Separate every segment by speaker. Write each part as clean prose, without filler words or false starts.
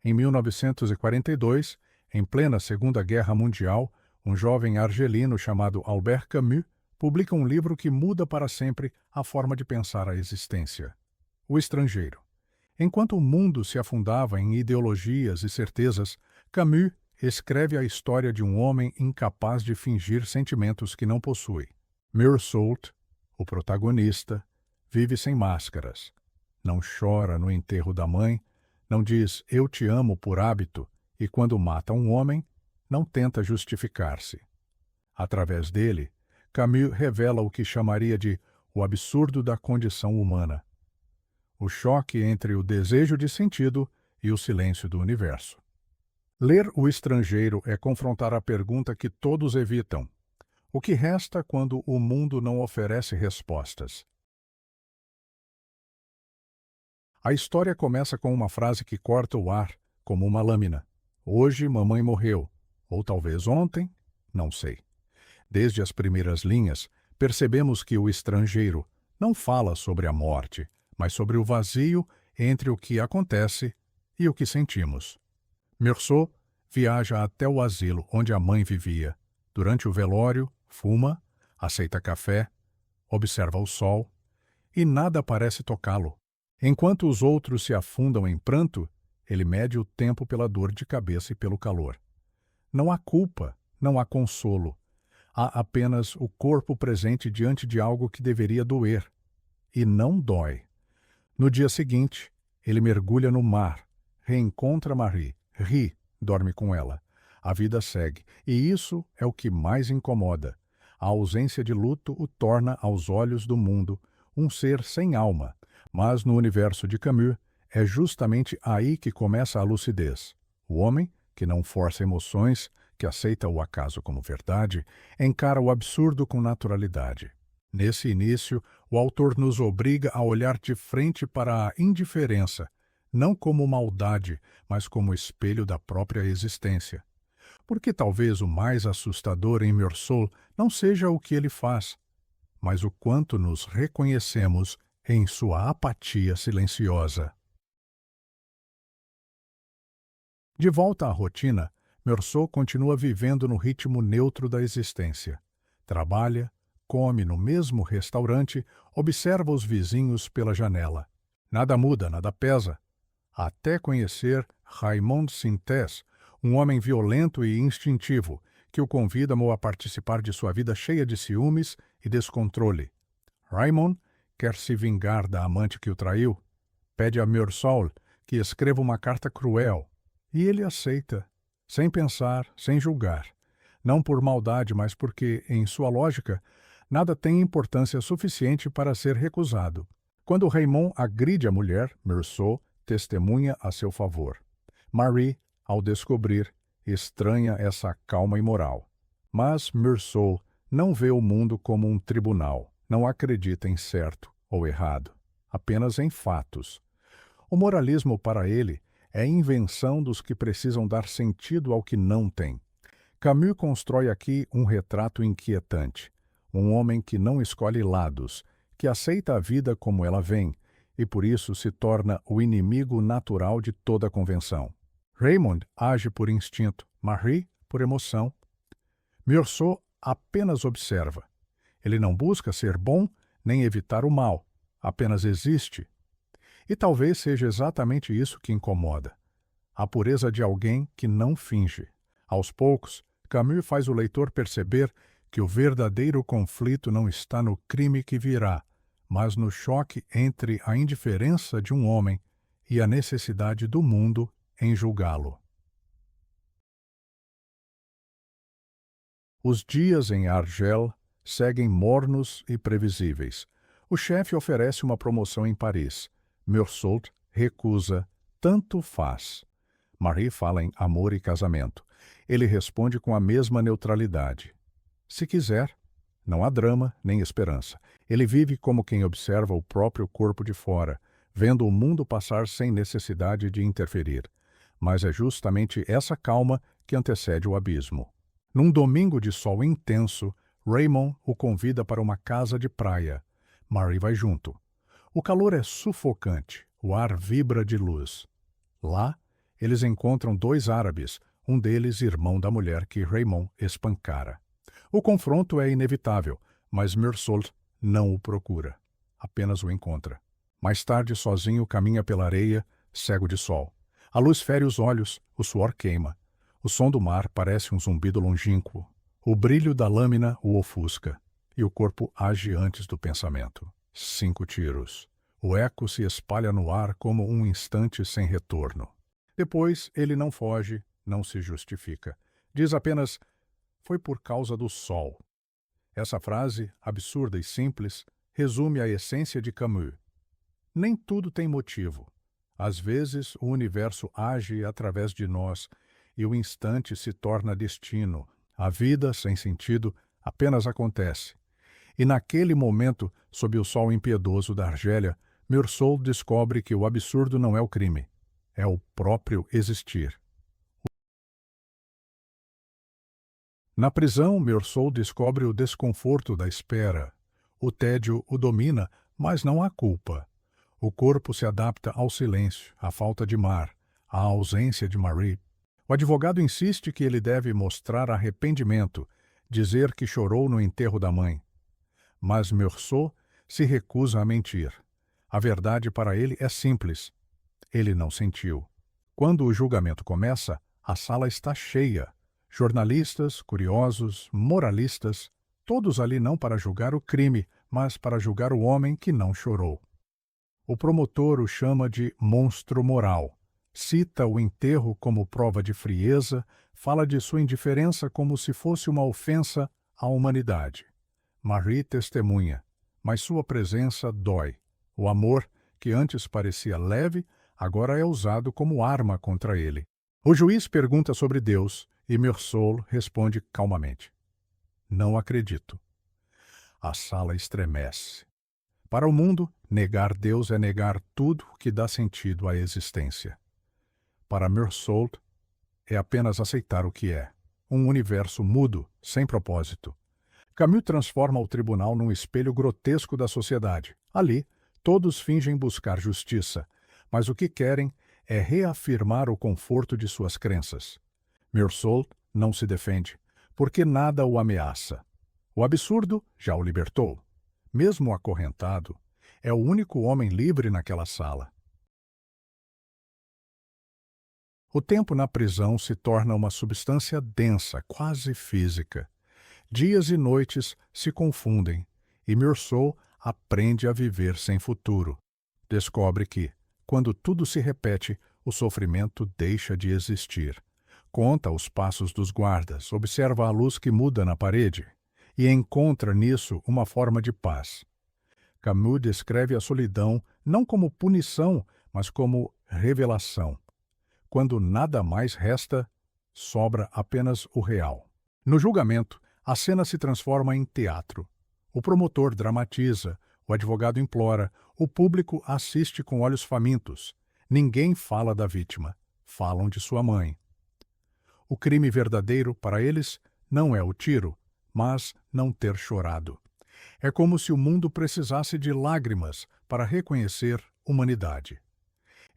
Speaker 1: Em 1942, em plena Segunda Guerra Mundial, um jovem argelino chamado Albert Camus publica um livro que muda para sempre a forma de pensar a existência. O Estrangeiro. Enquanto o mundo se afundava em ideologias e certezas, Camus escreve a história de um homem incapaz de fingir sentimentos que não possui. Meursault, o protagonista, vive sem máscaras. Não chora no enterro da mãe, não diz "eu te amo" por hábito e, quando mata um homem, não tenta justificar-se. Através dele, Camus revela o que chamaria de o absurdo da condição humana. O choque entre o desejo de sentido e o silêncio do universo. Ler O Estrangeiro é confrontar a pergunta que todos evitam: o que resta quando o mundo não oferece respostas? A história começa com uma frase que corta o ar, como uma lâmina. Hoje mamãe morreu, ou talvez ontem, não sei. Desde as primeiras linhas, percebemos que o estrangeiro não fala sobre a morte, mas sobre o vazio entre o que acontece e o que sentimos. Meursault viaja até o asilo onde a mãe vivia. Durante o velório, fuma, aceita café, observa o sol, e nada parece tocá-lo. Enquanto os outros se afundam em pranto, ele mede o tempo pela dor de cabeça e pelo calor. Não há culpa, não há consolo. Há apenas o corpo presente diante de algo que deveria doer. E não dói. No dia seguinte, ele mergulha no mar, reencontra Marie, ri, dorme com ela. A vida segue, e isso é o que mais incomoda. A ausência de luto o torna, aos olhos do mundo, um ser sem alma. Mas no universo de Camus, é justamente aí que começa a lucidez. O homem, que não força emoções, que aceita o acaso como verdade, encara o absurdo com naturalidade. Nesse início, o autor nos obriga a olhar de frente para a indiferença, não como maldade, mas como espelho da própria existência. Porque talvez o mais assustador em Meursault não seja o que ele faz, mas o quanto nos reconhecemos em sua apatia silenciosa. De volta à rotina, Meursault continua vivendo no ritmo neutro da existência. Trabalha, come no mesmo restaurante, observa os vizinhos pela janela. Nada muda, nada pesa. Até conhecer Raymond Sintès, um homem violento e instintivo, que o convida a participar de sua vida cheia de ciúmes e descontrole. Raymond quer se vingar da amante que o traiu. Pede a Meursault que escreva uma carta cruel. E ele aceita, sem pensar, sem julgar. Não por maldade, mas porque, em sua lógica, nada tem importância suficiente para ser recusado. Quando Raymond agride a mulher, Meursault testemunha a seu favor. Marie, ao descobrir, estranha essa calma imoral. Mas Meursault não vê o mundo como um tribunal, não acredita em certo ou errado, apenas em fatos. O moralismo para ele é a invenção dos que precisam dar sentido ao que não tem. Camus constrói aqui um retrato inquietante, um homem que não escolhe lados, que aceita a vida como ela vem, e por isso se torna o inimigo natural de toda convenção. Raymond age por instinto, Marie por emoção. Meursault apenas observa. Ele não busca ser bom nem evitar o mal, apenas existe. E talvez seja exatamente isso que incomoda. A pureza de alguém que não finge. Aos poucos, Camus faz o leitor perceber que o verdadeiro conflito não está no crime que virá, mas no choque entre a indiferença de um homem e a necessidade do mundo em julgá-lo. Os dias em Argel seguem mornos e previsíveis. O chefe oferece uma promoção em Paris. Meursault recusa. Tanto faz. Marie fala em amor e casamento. Ele responde com a mesma neutralidade. Se quiser, não há drama nem esperança. Ele vive como quem observa o próprio corpo de fora, vendo o mundo passar sem necessidade de interferir. Mas é justamente essa calma que antecede o abismo. Num domingo de sol intenso, Raymond o convida para uma casa de praia. Marie vai junto. O calor é sufocante, o ar vibra de luz. Lá, Eles encontram 2 árabes, um deles irmão da mulher que Raymond espancara. O confronto é inevitável, mas Meursault não o procura. Apenas o encontra. Mais tarde, sozinho, caminha pela areia, cego de sol. A luz fere os olhos, o suor queima. O som do mar parece um zumbido longínquo. O brilho da lâmina o ofusca. E o corpo age antes do pensamento. 5 tiros. O eco se espalha no ar como um instante sem retorno. Depois, ele não foge, não se justifica. Diz apenas: foi por causa do sol. Essa frase, absurda e simples, resume a essência de Camus. Nem tudo tem motivo. Às vezes, o universo age através de nós e o instante se torna destino. A vida, sem sentido, apenas acontece. E naquele momento, sob o sol impiedoso da Argélia, Meursault descobre que o absurdo não é o crime, é o próprio existir. Na prisão, Meursault descobre o desconforto da espera. O tédio o domina, mas não há culpa. O corpo se adapta ao silêncio, à falta de mar, à ausência de Marie. O advogado insiste que ele deve mostrar arrependimento, dizer que chorou no enterro da mãe. Mas Meursault se recusa a mentir. A verdade para ele é simples. Ele não sentiu. Quando o julgamento começa, a sala está cheia. Jornalistas, curiosos, moralistas, todos ali não para julgar o crime, mas para julgar o homem que não chorou. O promotor o chama de monstro moral. Cita o enterro como prova de frieza, fala de sua indiferença como se fosse uma ofensa à humanidade. Marie testemunha, mas sua presença dói. O amor, que antes parecia leve, agora é usado como arma contra ele. O juiz pergunta sobre Deus e Meursault responde calmamente: não acredito. A sala estremece. Para o mundo, negar Deus é negar tudo que dá sentido à existência. Para Meursault, é apenas aceitar o que é. Um universo mudo, sem propósito. Camus transforma o tribunal num espelho grotesco da sociedade. Ali, todos fingem buscar justiça, mas o que querem é reafirmar o conforto de suas crenças. Meursault não se defende, porque nada o ameaça. O absurdo já o libertou. Mesmo acorrentado, é o único homem livre naquela sala. O tempo na prisão se torna uma substância densa, quase física. Dias e noites se confundem, e Meursault aprende a viver sem futuro. Descobre que, quando tudo se repete, o sofrimento deixa de existir. Conta os passos dos guardas, observa a luz que muda na parede, e encontra nisso uma forma de paz. Camus descreve a solidão não como punição, mas como revelação. Quando nada mais resta, sobra apenas o real. No julgamento, a cena se transforma em teatro. O promotor dramatiza, o advogado implora, o público assiste com olhos famintos. Ninguém fala da vítima, falam de sua mãe. O crime verdadeiro, para eles, não é o tiro, mas não ter chorado. É como se o mundo precisasse de lágrimas para reconhecer humanidade.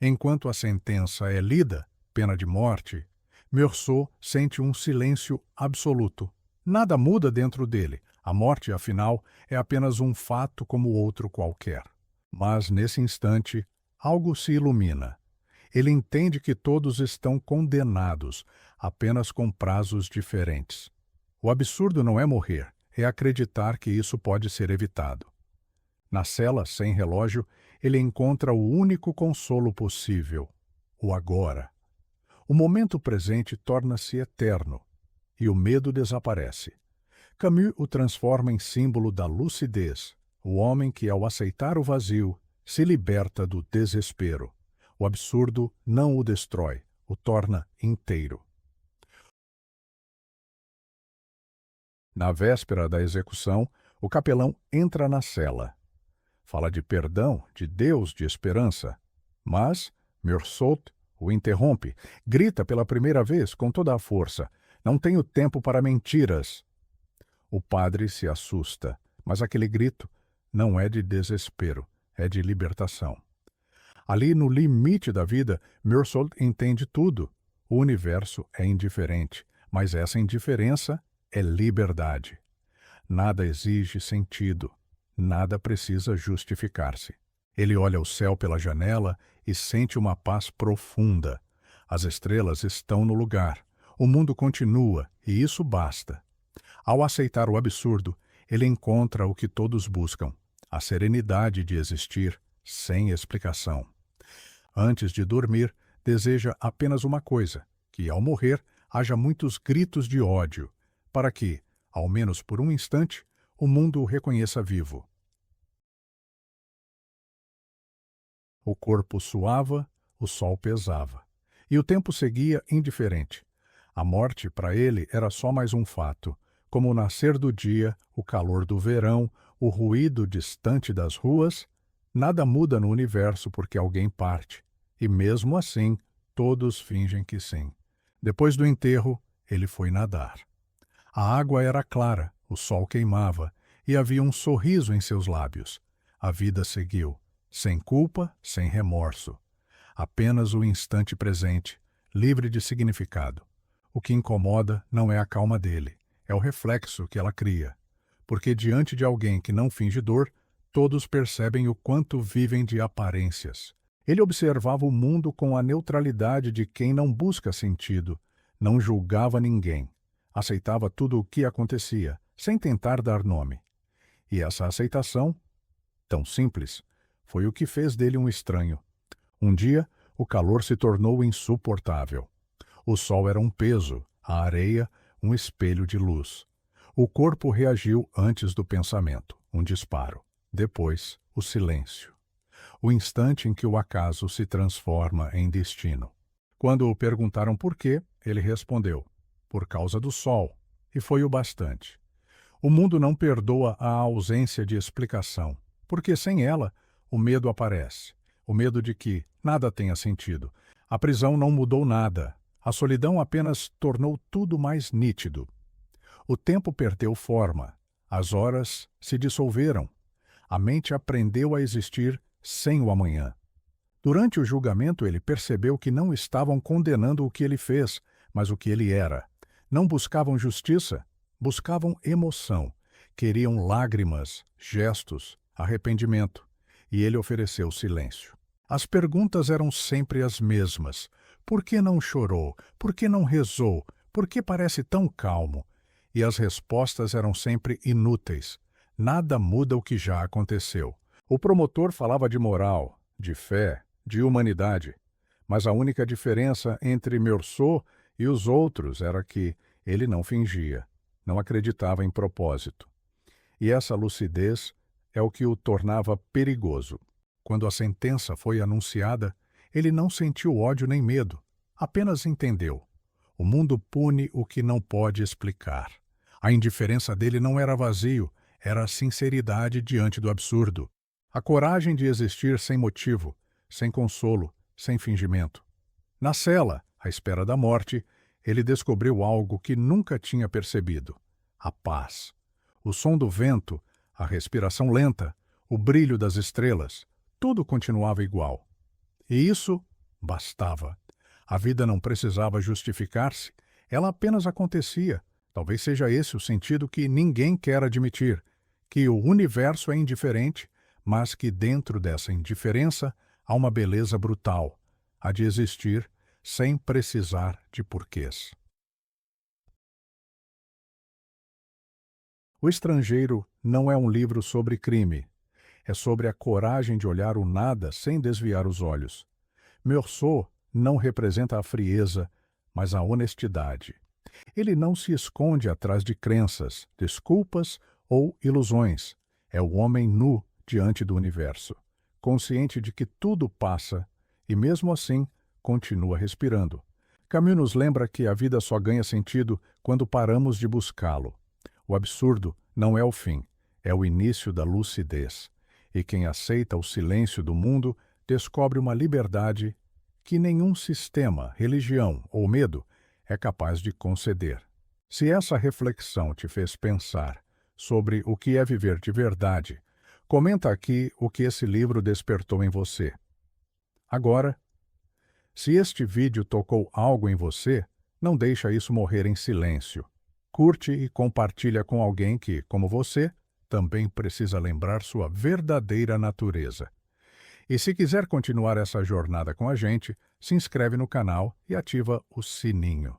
Speaker 1: Enquanto a sentença é lida, pena de morte, Meursault sente um silêncio absoluto. Nada muda dentro dele. A morte, afinal, é apenas um fato como outro qualquer. Mas, nesse instante, algo se ilumina. Ele entende que todos estão condenados, apenas com prazos diferentes. O absurdo não é morrer, é acreditar que isso pode ser evitado. Na cela, sem relógio, ele encontra o único consolo possível: o agora. O momento presente torna-se eterno, e o medo desaparece. Camus o transforma em símbolo da lucidez, o homem que, ao aceitar o vazio, se liberta do desespero. O absurdo não o destrói, o torna inteiro. Na véspera da execução, o capelão entra na cela. Fala de perdão, de Deus, de esperança. Mas Meursault o interrompe, grita pela primeira vez com toda a força: não tenho tempo para mentiras. O padre se assusta, mas aquele grito não é de desespero, é de libertação. Ali, no limite da vida, Meursault entende tudo. O universo é indiferente, mas essa indiferença é liberdade. Nada exige sentido, nada precisa justificar-se. Ele olha o céu pela janela e sente uma paz profunda. As estrelas estão no lugar, o mundo continua e isso basta. Ao aceitar o absurdo, ele encontra o que todos buscam: a serenidade de existir sem explicação. Antes de dormir, deseja apenas uma coisa: que ao morrer haja muitos gritos de ódio, para que, ao menos por um instante, o mundo o reconheça vivo. O corpo suava, o sol pesava, e o tempo seguia indiferente. A morte, para ele, era só mais um fato, como o nascer do dia, o calor do verão, o ruído distante das ruas. Nada muda no universo porque alguém parte, e mesmo assim, todos fingem que sim. Depois do enterro, ele foi nadar. A água era clara, o sol queimava, e havia um sorriso em seus lábios. A vida seguiu, sem culpa, sem remorso. Apenas o instante presente, livre de significado. O que incomoda não é a calma dele, é o reflexo que ela cria. Porque diante de alguém que não finge dor, todos percebem o quanto vivem de aparências. Ele observava o mundo com a neutralidade de quem não busca sentido, não julgava ninguém, aceitava tudo o que acontecia, sem tentar dar nome. E essa aceitação, tão simples, foi o que fez dele um estranho. Um dia, o calor se tornou insuportável. O sol era um peso, a areia, um espelho de luz. O corpo reagiu antes do pensamento, um disparo. Depois, o silêncio. O instante em que o acaso se transforma em destino. Quando o perguntaram por quê, ele respondeu: por causa do sol, e foi o bastante. O mundo não perdoa a ausência de explicação, porque sem ela, o medo aparece. O medo de que nada tenha sentido. A prisão não mudou nada. A solidão apenas tornou tudo mais nítido. O tempo perdeu forma. As horas se dissolveram. A mente aprendeu a existir sem o amanhã. Durante o julgamento, ele percebeu que não estavam condenando o que ele fez, mas o que ele era. Não buscavam justiça, buscavam emoção. Queriam lágrimas, gestos, arrependimento. E ele ofereceu silêncio. As perguntas eram sempre as mesmas. Por que não chorou? Por que não rezou? Por que parece tão calmo? E as respostas eram sempre inúteis. Nada muda o que já aconteceu. O promotor falava de moral, de fé, de humanidade. Mas a única diferença entre Meursault e os outros era que ele não fingia, não acreditava em propósito. E essa lucidez é o que o tornava perigoso. Quando a sentença foi anunciada, ele não sentiu ódio nem medo, apenas entendeu. O mundo pune o que não pode explicar. A indiferença dele não era vazio, era a sinceridade diante do absurdo. A coragem de existir sem motivo, sem consolo, sem fingimento. Na cela, à espera da morte, ele descobriu algo que nunca tinha percebido: a paz. O som do vento, a respiração lenta, o brilho das estrelas, tudo continuava igual. E isso bastava. A vida não precisava justificar-se, ela apenas acontecia. Talvez seja esse o sentido que ninguém quer admitir, que o universo é indiferente, mas que dentro dessa indiferença há uma beleza brutal, a de existir sem precisar de porquês. O Estrangeiro não é um livro sobre crime. É sobre a coragem de olhar o nada sem desviar os olhos. Meursault não representa a frieza, mas a honestidade. Ele não se esconde atrás de crenças, desculpas ou ilusões. É o homem nu diante do universo, consciente de que tudo passa e, mesmo assim, continua respirando. Camus nos lembra que a vida só ganha sentido quando paramos de buscá-lo. O absurdo não é o fim, é o início da lucidez. E quem aceita o silêncio do mundo descobre uma liberdade que nenhum sistema, religião ou medo é capaz de conceder. Se essa reflexão te fez pensar sobre o que é viver de verdade, comenta aqui o que esse livro despertou em você. agora. Se este vídeo tocou algo em você, não deixa isso morrer em silêncio. Curte e compartilha com alguém que, como você, também precisa lembrar sua verdadeira natureza. E se quiser continuar essa jornada com a gente, se inscreve no canal e ativa o sininho.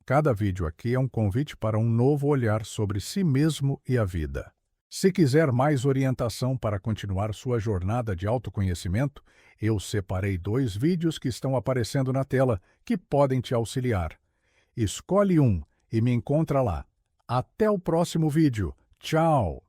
Speaker 1: Cada vídeo aqui é um convite para um novo olhar sobre si mesmo e a vida. Se quiser mais orientação para continuar sua jornada de autoconhecimento, eu separei 2 vídeos que estão aparecendo na tela que podem te auxiliar. Escolhe um e me encontra lá. Até o próximo vídeo. Tchau!